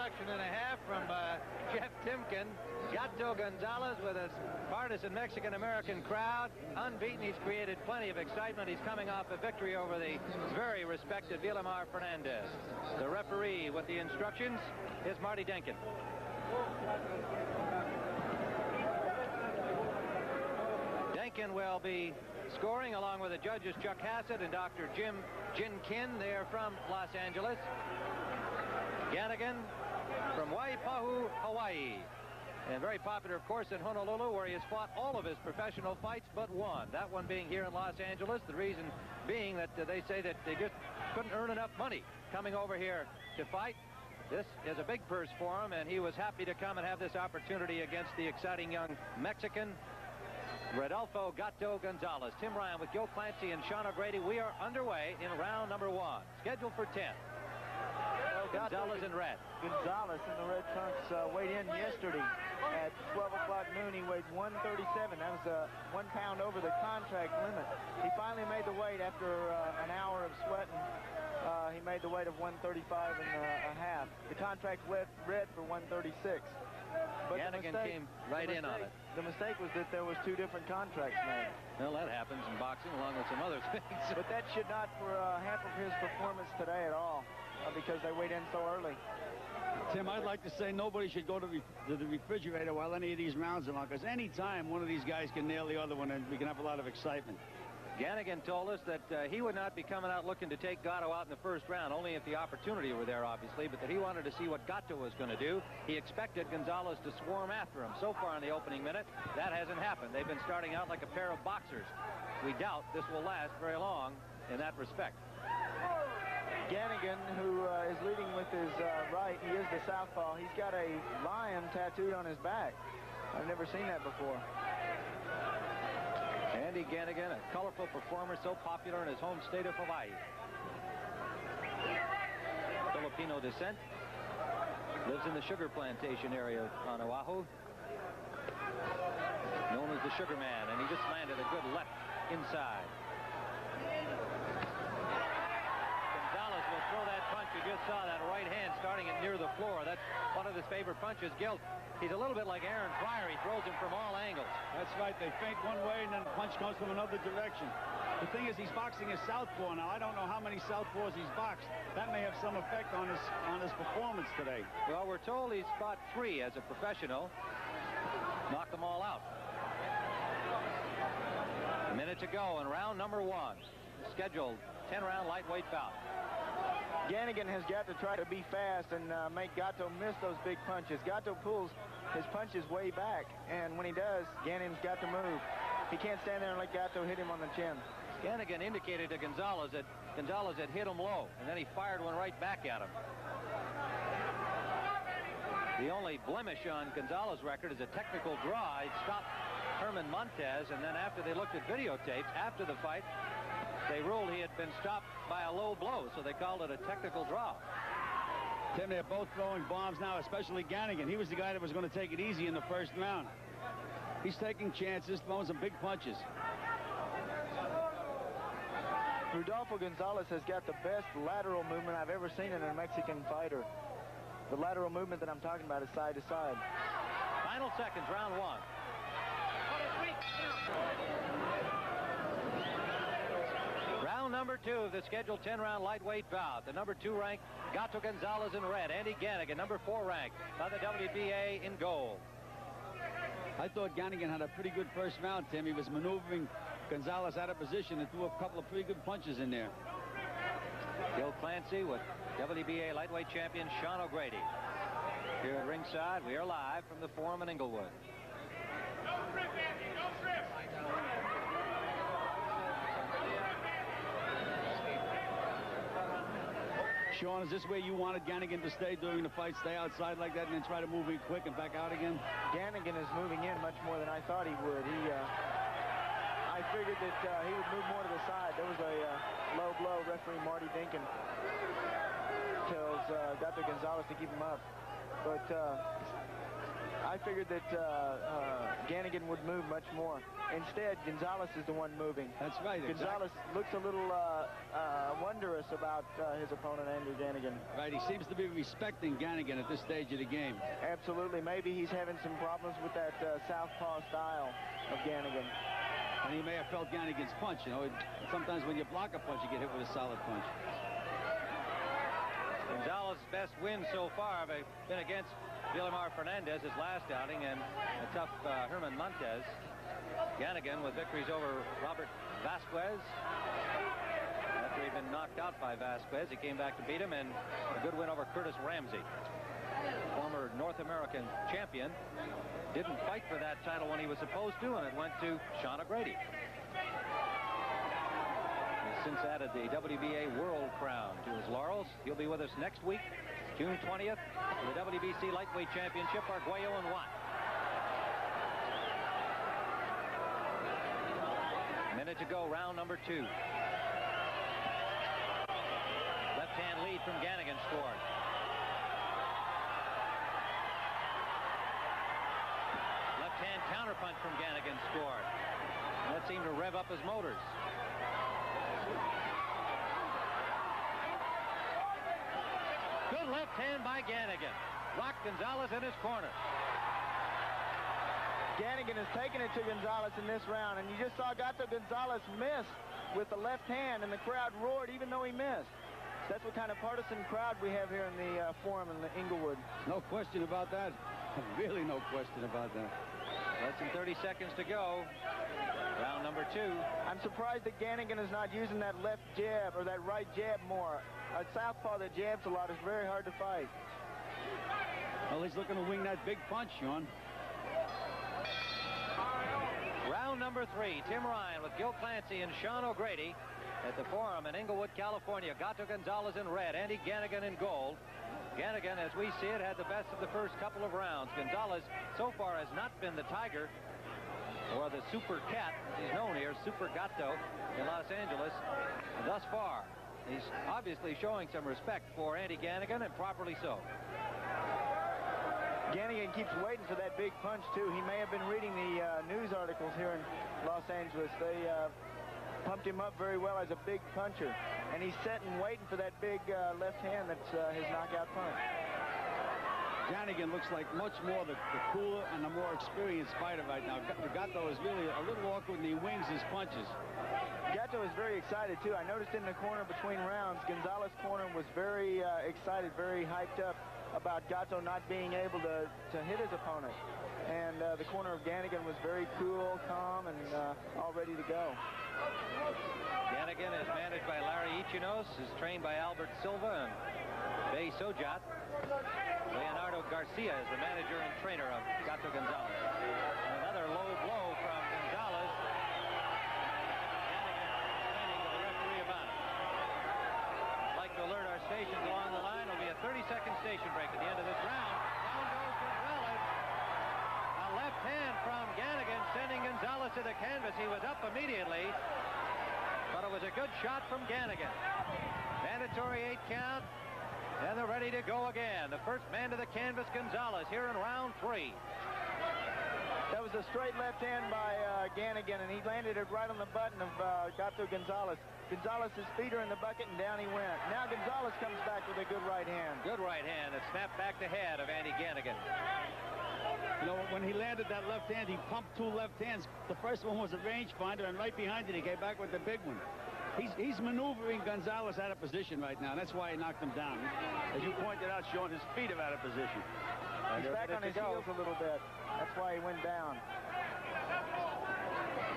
introduction and a half from Jeff Timken. Gato Gonzalez with a partisan Mexican-American crowd. Unbeaten, he's created plenty of excitement. He's coming off a victory over the very respected Villamar Fernandez. The referee with the instructions is Marty Denkin. Denkin will be scoring along with the judges Chuck Hassett and Dr. Jin Kin. They are from Los Angeles. Ganigan from Waipahu, Hawaii. And very popular, of course, in Honolulu, where he has fought all of his professional fights but one. That one being here in Los Angeles. The reason being that they say that they just couldn't earn enough money coming over here to fight. This is a big purse for him, and he was happy to come and have this opportunity against the exciting young Mexican, Rodolfo Gato Gonzalez. Tim Ryan with Joe Clancy and Sean O'Grady. We are underway in round number 1, scheduled for 10. Gonzalez in red. Gonzalez in the red trunks weighed in yesterday at 12 o'clock noon. He weighed 137. That was 1 pound over the contract limit. He finally made the weight after an hour of sweating. He made the weight of 135 and a half. The contract read for 136. But Ganigan came right in on it. The mistake was that there was 2 different contracts made. Well, that happens in boxing along with some other things. But that should not hamper his performance today at all, because they weighed in so early. Tim, I'd like to say nobody should go to the refrigerator while any of these rounds are on, because any time one of these guys can nail the other one, and we can have a lot of excitement. Ganigan told us that he would not be coming out looking to take Gato out in the first round, only if the opportunity were there, obviously, but that he wanted to see what Gato was going to do. He expected Gonzalez to swarm after him. So far in the opening minute, that hasn't happened. They've been starting out like a pair of boxers. We doubt this will last very long in that respect. Ganigan, who is leading with his right, he is the southpaw. He's got a lion tattooed on his back. I've never seen that before. Andi Ganigan, a colorful performer, so popular in his home state of Hawaii. Filipino descent. Lives in the sugar plantation area on Oahu. Known as the Sugar Man, and he just landed a good left inside. Gonzalez will throw that punch. You just saw that right hand starting it near the floor. That's one of his favorite punches. Gilt. He's a little bit like Aaron Pryor. He throws him from all angles. That's right. They feint one way, and then the punch comes from another direction. The thing is, he's boxing a southpaw now. I don't know how many southpaws he's boxed. That may have some effect on his performance today. Well, we're told he's fought 3 as a professional. Knocked them all out. A minute to go in round number 1. Scheduled 10-round lightweight bout. Ganigan has got to try to be fast and make Gato miss those big punches. Gato pulls his punches way back, and when he does, Ganigan's got to move. He can't stand there and let Gato hit him on the chin. Ganigan indicated to Gonzalez that Gonzalez had hit him low, and then he fired one right back at him. The only blemish on Gonzalez's record is a technical draw. He stopped Herman Montez, and then after they looked at videotapes after the fight, they ruled he had been stopped by a low blow, so they called it a technical draw. Tim, they're both throwing bombs now, especially Ganigan. He was the guy that was going to take it easy in the first round. He's taking chances, throwing some big punches. Rodolfo Gonzalez has got the best lateral movement I've ever seen in a Mexican fighter. The lateral movement that I'm talking about is side to side. Final seconds, round 1. Round number 2 of the scheduled 10-round lightweight bout. The number 2 ranked Gato Gonzalez in red. Andi Ganigan, number 4 ranked by the WBA in gold. I thought Ganigan had a pretty good first round, Tim. He was maneuvering Gonzalez out of position and threw a couple of pretty good punches in there. Joe Clancy with WBA lightweight champion Sean O'Grady. Here at ringside, we are live from the Forum in Inglewood. Don't trip, Andy, don't trip. Sean, is this where you wanted Ganigan to stay during the fight? Stay outside like that and then try to move in quick and back out again? Ganigan is moving in much more than I thought he would. I figured that he would move more to the side. There was a low blow. Referee Marty Denkin tells Gato Gonzalez to keep him up. But I figured that Ganigan would move much more. Instead, Gonzalez is the one moving. That's right. Gonzalez looks a little wondrous about his opponent, Andi Ganigan. Right, he seems to be respecting Ganigan at this stage of the game. Absolutely. Maybe he's having some problems with that southpaw style of Ganigan. And he may have felt Ganigan's punch. You know, sometimes when you block a punch, you get hit with a solid punch. Gonzalez's best wins so far have been against Villamar Fernandez, his last outing, and a tough Herman Montez. Ganigan with victories over Robert Vasquez. After he'd been knocked out by Vasquez, he came back to beat him, and a good win over Curtis Ramsey, former North American champion. Didn't fight for that title when he was supposed to, and it went to Sean O'Grady. He's since added the WBA World Crown to his laurels. He'll be with us next week, June 20th, for the WBC Lightweight Championship, Arguello and Watt. Minute to go, round number 2. Left-hand lead from Ganigan scored. Left-hand counterpunch from Ganigan scored. And that seemed to rev up his motors. Good left hand by Ganigan. Rocked Gonzalez in his corner. Ganigan has taken it to Gonzalez in this round, and you just saw Gato Gonzalez miss with the left hand, and the crowd roared even though he missed. That's what kind of partisan crowd we have here in the forum in the Inglewood. No question about that. Really no question about that. Less than 30 seconds to go. Round number 2. I'm surprised that Ganigan is not using that left jab or that right jab more. A southpaw that jabs a lot is very hard to fight. Well, he's looking to wing that big punch, Sean. Round number 3. Tim Ryan with Gil Clancy and Sean O'Grady at the Forum in Inglewood, California. Gato Gonzalez in red, Andi Ganigan in gold. Ganigan, as we see it, had the best of the first couple of rounds. Gonzalez so far has not been the Tiger or the Super Cat, as he's known here, Super Gato in Los Angeles. And thus far, he's obviously showing some respect for Andi Ganigan, and properly so. Ganigan keeps waiting for that big punch, too. He may have been reading the news articles here in Los Angeles. They pumped him up very well as a big puncher. And he's sitting waiting for that big left hand that's his knockout punch. Ganigan looks like much more the cooler and the more experienced fighter right now. Gato is really a little awkward when he wings his punches. Gato is very excited, too. I noticed in the corner between rounds, Gonzalez' corner was very excited, very hyped up about Gato not being able to hit his opponent. And the corner of Ganigan was very cool, calm, and all ready to go. Ganigan is managed by Larry Ichinos, is trained by Albert Silva and Bay Sojat. Leonardo Garcia is the manager and trainer of Gato Gonzalez. Another low blow from Gonzalez. Ganigan complaining to the referee about it. I'd like to alert our stations along the line. It'll be a 30-second station break at the end of this round. Down goes Gonzalez. A left hand from Ganigan sending Gonzalez to the canvas. He was up immediately, but it was a good shot from Ganigan. Mandatory 8 count, and they're ready to go again. The first man to the canvas, Gonzalez, here in round 3. That was a straight left hand by Ganigan, and he landed it right on the button of Gato Gonzalez. Gonzalez's feet are in the bucket, and down he went. Now Gonzalez comes back with a good right hand. Good right hand that snapped back the head of Andi Ganigan. You know, when he landed that left hand, he pumped 2 left hands. The first one was a rangefinder, and right behind it, he came back with the big one. He's maneuvering Gonzalez out of position right now. That's why he knocked him down. As you pointed out, Sean, his feet are out of position. He's back on his heels a little bit. That's why he went down.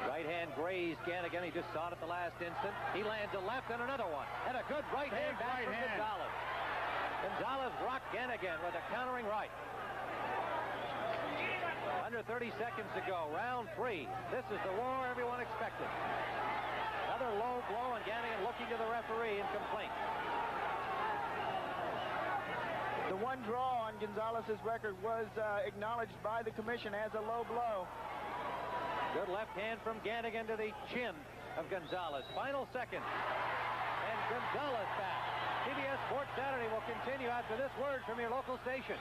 Right hand grazed Ganigan. He just saw it at the last instant. He lands a left and another one. And a good right hand back from Gonzalez. Gonzalez rocked Ganigan with a countering right. Under 30 seconds to go. Round 3. This is the war everyone expected. Another low blow, and Ganigan looking to the referee in complaint. The one draw on Gonzalez's record was acknowledged by the commission as a low blow. Good left hand from Ganigan to the chin of Gonzalez. Final second. And Gonzalez back. CBS Sports Saturday will continue after this word from your local station.